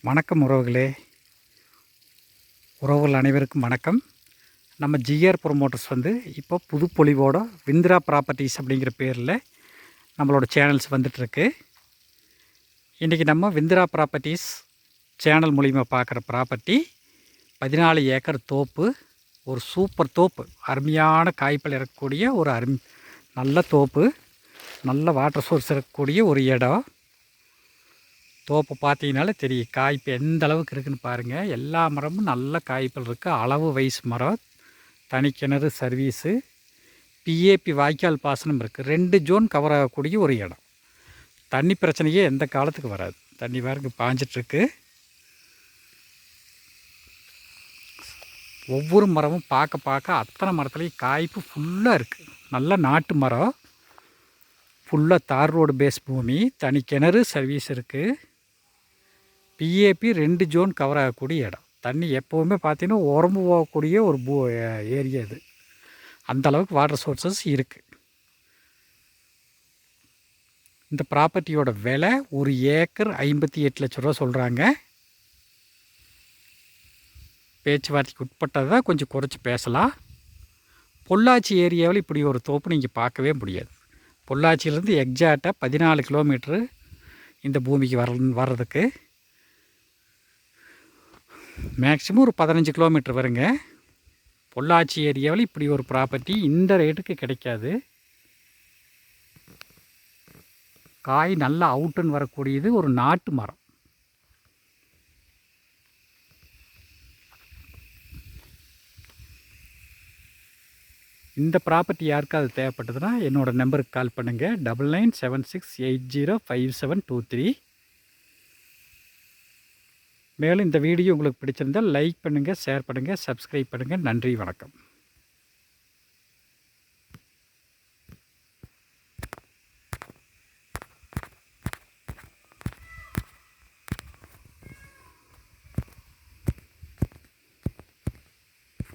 வணக்கம் உறவுகளே. உறவுகள் அனைவருக்கும் வணக்கம். நம்ம ஜிஆர் ப்ரொமோட்டர்ஸ் இப்போ புதுப்பொலிவோட விந்திரா ப்ராப்பர்ட்டிஸ் அப்படிங்கிற பேரில் நம்மளோட சேனல்ஸ் வந்துட்டுருக்கு. இன்றைக்கி நம்ம விந்திரா ப்ராப்பர்ட்டிஸ் சேனல் மூலிமா பார்க்குற ப்ராப்பர்ட்டி 14 ஏக்கர் தோப்பு. ஒரு சூப்பர் தோப்பு, அருமையான காய்ப்பல் இருக்கக்கூடிய ஒரு நல்ல தோப்பு, நல்ல வாட்டர் சோர்ஸ் இருக்கக்கூடிய ஒரு இடம். தோப்பு பார்த்தீங்கனாலே தெரியும் காய்ப்பு எந்த அளவுக்கு இருக்குதுன்னு பாருங்கள். எல்லா மரமும் நல்ல காய்ப்பல் இருக்குது. அளவு வயசு மரம், தனிக்கிணறு சர்வீஸு, பிஏபி வாய்க்கால் பாசனம் இருக்குது. 2 ஜோன் கவர் ஆகக்கூடிய ஒரு இடம். தண்ணி பிரச்சனையே எந்த காலத்துக்கு வராது. தண்ணி பாருங்க பாஞ்சிட்ருக்கு. ஒவ்வொரு மரமும் பார்க்க அத்தனை மரத்துலேயும் காய்ப்பு ஃபுல்லாக இருக்குது. நல்ல நாட்டு மரம், ஃபுல்லாக தார் ரோடு பேஸ் பூமி, தனி கிணறு சர்வீஸ் இருக்குது. பிஏபி 2 ஜோன் கவர் ஆகக்கூடிய இடம். தண்ணி எப்போவுமே பார்த்தீங்கன்னா உரம்பு போகக்கூடிய ஒரு ஏரியா இது. அந்தளவுக்கு வாட்டர் சோர்ஸஸ் இருக்குது. இந்த ப்ராப்பர்ட்டியோட விலை 1 ஏக்கர் 58 லட்ச ரூபா சொல்கிறாங்க. பேச்சுவார்த்தைக்கு உட்பட்டது தான், கொஞ்சம் குறைச்சி பேசலாம். பொள்ளாச்சி ஏரியாவில் இப்படி ஒரு தோப்பு நீங்கள் பார்க்கவே முடியாது. பொள்ளாச்சியிலேருந்து எக்ஸாக்டாக 14 கிலோமீட்ரு இந்த பூமிக்கு வர்றதுக்கு. மேக்ஸிமம் ஒரு 15 கிலோமீட்டர் வருங்க. பொள்ளாச்சி ஏரியாவில் இப்படி ஒரு ப்ராப்பர்ட்டி இந்த ரேட்டுக்கு கிடைக்காது. காய் நல்லா அவுட்டுன்னு வரக்கூடியது, ஒரு நாட்டு மரம். இந்த ப்ராப்பர்ட்டி யாருக்காவது தேவைப்பட்டதுன்னா என்னோடய நம்பருக்கு கால் பண்ணுங்கள். 9976805723. மேலும் இந்த வீடியோ உங்களுக்கு பிடிச்சிருந்தால் லைக் பண்ணுங்கள், ஷேர் பண்ணுங்கள், சப்ஸ்கிரைப் பண்ணுங்கள். நன்றி, வணக்கம்.